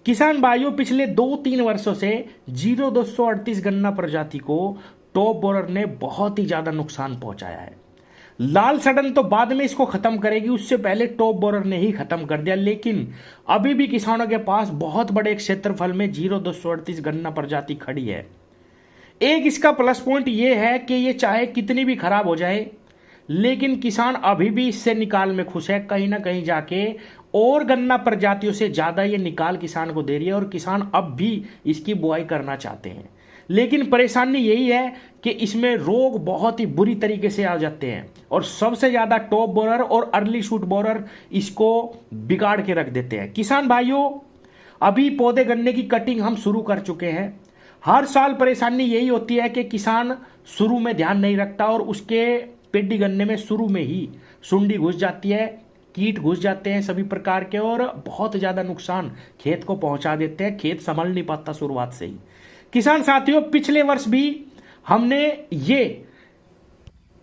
किसान भाइयों, पिछले 2-3 वर्षों से 0238 गन्ना प्रजाति को टॉप बोरर ने बहुत ही ज्यादा नुकसान पहुंचाया है। लाल सड़न तो बाद में इसको खत्म करेगी, उससे पहले टॉप बोरर ने ही खत्म कर दिया। लेकिन अभी भी किसानों के पास बहुत बड़े क्षेत्रफल में 0238 गन्ना प्रजाति खड़ी है। एक इसका प्लस पॉइंट ये है कि ये चाहे कितनी भी खराब हो जाए, लेकिन किसान अभी भी इससे निकाल में खुश है। कहीं ना कहीं जाके और गन्ना प्रजातियों से ज्यादा ये निकाल किसान को दे रही है और किसान अब भी इसकी बुआई करना चाहते हैं। लेकिन परेशानी यही है कि इसमें रोग बहुत ही बुरी तरीके से आ जाते हैं और सबसे ज्यादा टॉप बोरर और अर्ली शूट बोरर इसको बिगाड़ के रख देते हैं। किसान भाइयों, अभी पौधे गन्ने की कटिंग हम शुरू कर चुके हैं। हर साल परेशानी यही होती है कि किसान शुरू में ध्यान नहीं रखता और उसके पेडी गन्ने में शुरू में ही सुंडी घुस जाती है, कीट घुस जाते हैं सभी प्रकार के और बहुत ज्यादा नुकसान खेत को पहुंचा देते हैं। खेत संभल नहीं पाता शुरुआत से ही। किसान साथियों, पिछले वर्ष भी हमने ये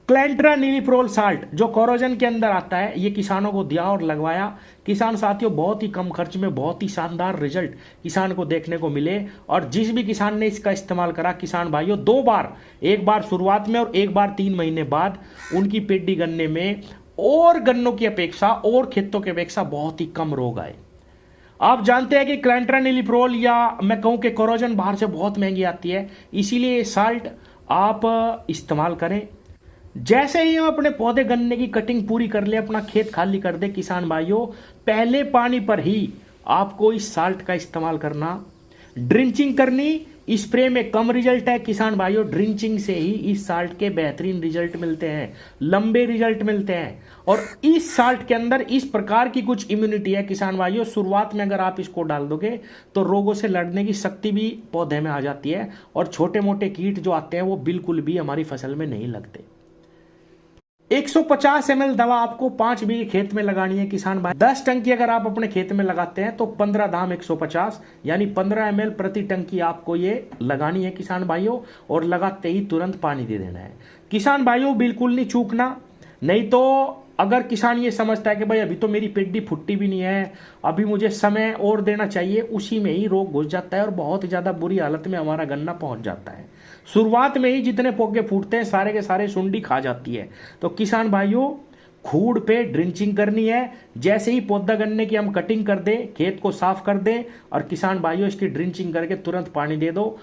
क्लैंट्रानिलीप्रोल साल्ट जो कोरोजन के अंदर आता है, ये किसानों को दिया और लगवाया। किसान साथियों, बहुत ही कम खर्च में बहुत ही शानदार रिजल्ट किसान को देखने को मिले। और जिस भी किसान ने इसका इस्तेमाल करा, किसान भाइयों, 2 बार, एक बार शुरुआत में और एक बार 3 महीने बाद, उनकी पेडी गन्ने में और गन्नों की अपेक्षा और खेतों की अपेक्षा बहुत ही कम रोग आए। आप जानते हैं कि क्लैंट्रानिलीप्रोल या मैं कहूं कि कोरोजन बाहर से बहुत महंगी आती है, इसीलिए ये साल्ट आप इस्तेमाल करें। जैसे ही हम अपने पौधे गन्ने की कटिंग पूरी कर ले, अपना खेत खाली कर दे, किसान भाइयों, पहले पानी पर ही आपको इस साल्ट का इस्तेमाल करना। ड्रिंचिंग करनी, स्प्रे में कम रिजल्ट है किसान भाइयों। ड्रिंचिंग से ही इस साल्ट के बेहतरीन रिजल्ट मिलते हैं, लंबे रिजल्ट मिलते हैं। और इस साल्ट के अंदर इस प्रकार की कुछ इम्यूनिटी है किसान भाइयों, शुरुआत में अगर आप इसको डाल दोगे तो रोगों से लड़ने की शक्ति भी पौधे में आ जाती है और छोटे मोटे कीट जो आते हैं वो बिल्कुल भी हमारी फसल में नहीं लगते। 150 ml दवा आपको 5 बीघे खेत में लगानी है किसान भाई। 10 टंकी अगर आप अपने खेत में लगाते हैं तो 15 धाम 150 यानी 15 ml प्रति टंकी आपको ये लगानी है किसान भाइयों। और लगाते ही तुरंत पानी दे देना है किसान भाइयों, बिल्कुल नहीं चूकना। नहीं तो अगर किसान ये समझता है कि भाई अभी तो मेरी पेडी फुट्टी भी नहीं है, अभी मुझे समय और देना चाहिए, उसी में ही रोग घुस जाता है और बहुत ज्यादा बुरी हालत में हमारा गन्ना पहुंच जाता है। शुरुआत में ही जितने पौधे फूटते हैं सारे के सारे सुंडी खा जाती है। तो किसान भाइयों, खूड़ पे ड्रिंचिंग करनी है। जैसे ही पौधा गन्ने की हम कटिंग कर दें, खेत को साफ कर दें और किसान भाइयों इसकी ड्रिंचिंग करके तुरंत पानी दे दो।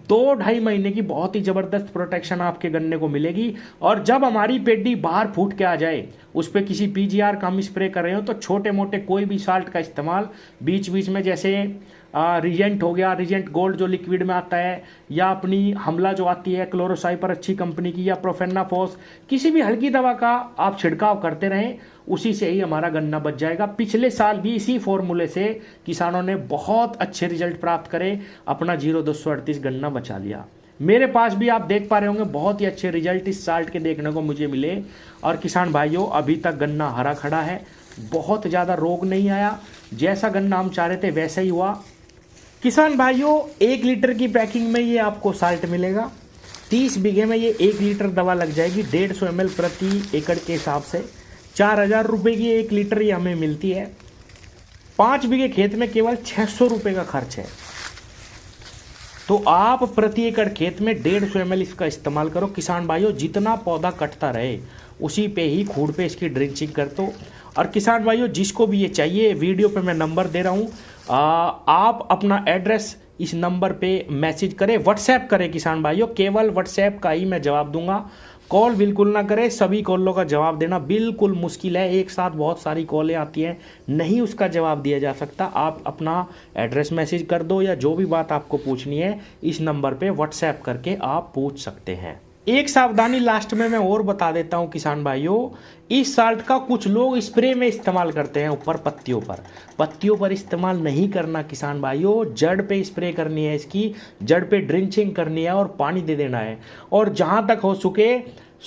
2-2.5 महीने की बहुत ही जबरदस्त प्रोटेक्शन आपके गन्ने को मिलेगी। और जब हमारी पेडी बाहर फूट के आ जाए, उस पर किसी पीजीआर का हम स्प्रे कर रहे हो तो छोटे मोटे कोई भी साल्ट का इस्तेमाल बीच बीच में, जैसे रिजेंट हो गया, रिजेंट गोल्ड जो लिक्विड में आता है, या अपनी हमला जो आती है क्लोरोसाइपर अच्छी कंपनी की, या प्रोफेनाफॉस, किसी भी हल्की दवा का आप छिड़काव करते रहें, उसी से ही हमारा गन्ना बच जाएगा। पिछले साल भी इसी फॉर्मूले से किसानों ने बहुत अच्छे रिजल्ट प्राप्त करे, अपना 0238 गन्ना बचा लिया। मेरे पास भी आप देख पा रहे होंगे बहुत ही अच्छे रिजल्ट इस साल्ट के देखने को मुझे मिले। और किसान भाइयों, अभी तक गन्ना हरा खड़ा है, बहुत ज़्यादा रोग नहीं आया, जैसा गन्ना हम चाह रहे थे वैसा ही हुआ। किसान भाइयों, 1 लीटर की पैकिंग में ये आपको साल्ट मिलेगा। 30 बीघे में ये 1 लीटर दवा लग जाएगी, 150 ml प्रति एकड़ के हिसाब से। 4000 रुपये की 1 लीटर ये हमें मिलती है। 5 बीघे खेत में केवल 600 रुपये का खर्च है। तो आप प्रति एकड़ खेत में 150 ml इसका इस्तेमाल करो किसान भाइयों। जितना पौधा कटता रहे उसी पे ही खूड़ पे इसकी ड्रिंचिंग कर दो। और किसान भाइयों, जिसको भी ये चाहिए, वीडियो पे मैं नंबर दे रहा हूँ, आप अपना एड्रेस इस नंबर पे मैसेज करें, व्हाट्सएप करें किसान भाइयों। केवल व्हाट्सएप का ही मैं जवाब दूंगा, कॉल बिल्कुल ना करें। सभी कॉलों का जवाब देना बिल्कुल मुश्किल है, एक साथ बहुत सारी कॉलें आती हैं, नहीं उसका जवाब दिया जा सकता। आप अपना एड्रेस मैसेज कर दो या जो भी बात आपको पूछनी है इस नंबर पे व्हाट्सएप करके आप पूछ सकते हैं। एक सावधानी लास्ट में मैं और बता देता हूं किसान भाइयों, इस साल्ट का कुछ लोग स्प्रे में इस्तेमाल करते हैं ऊपर पत्तियों पर इस्तेमाल नहीं करना किसान भाइयों। जड़ पे स्प्रे करनी है, इसकी जड़ पे ड्रिंचिंग करनी है और पानी दे देना है। और जहां तक हो सके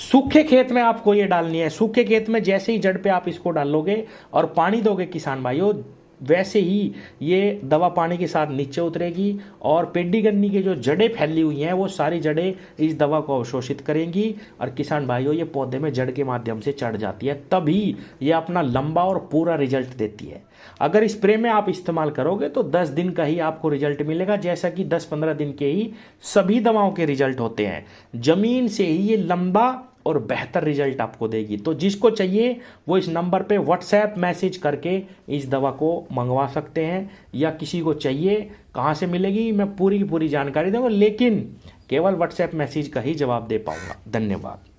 सूखे खेत में आपको ये डालनी है। सूखे खेत में जैसे ही जड़ पे आप इसको डालोगे और पानी दोगे किसान भाइयों, वैसे ही ये दवा पानी के साथ नीचे उतरेगी और पेडी गन्नी की जो जड़ें फैली हुई हैं वो सारी जड़ें इस दवा को अवशोषित करेंगी और किसान भाइयों ये पौधे में जड़ के माध्यम से चढ़ जाती है, तभी ये अपना लंबा और पूरा रिजल्ट देती है। अगर स्प्रे में आप इस्तेमाल करोगे तो 10 दिन का ही आपको रिजल्ट मिलेगा, जैसा कि 10-15 दिन के ही सभी दवाओं के रिजल्ट होते हैं। जमीन से ही ये लंबा और बेहतर रिजल्ट आपको देगी। तो जिसको चाहिए वो इस नंबर पे व्हाट्सएप मैसेज करके इस दवा को मंगवा सकते हैं, या किसी को चाहिए कहाँ से मिलेगी मैं पूरी की पूरी जानकारी दूंगा, लेकिन केवल व्हाट्सएप मैसेज का ही जवाब दे पाऊंगा। धन्यवाद।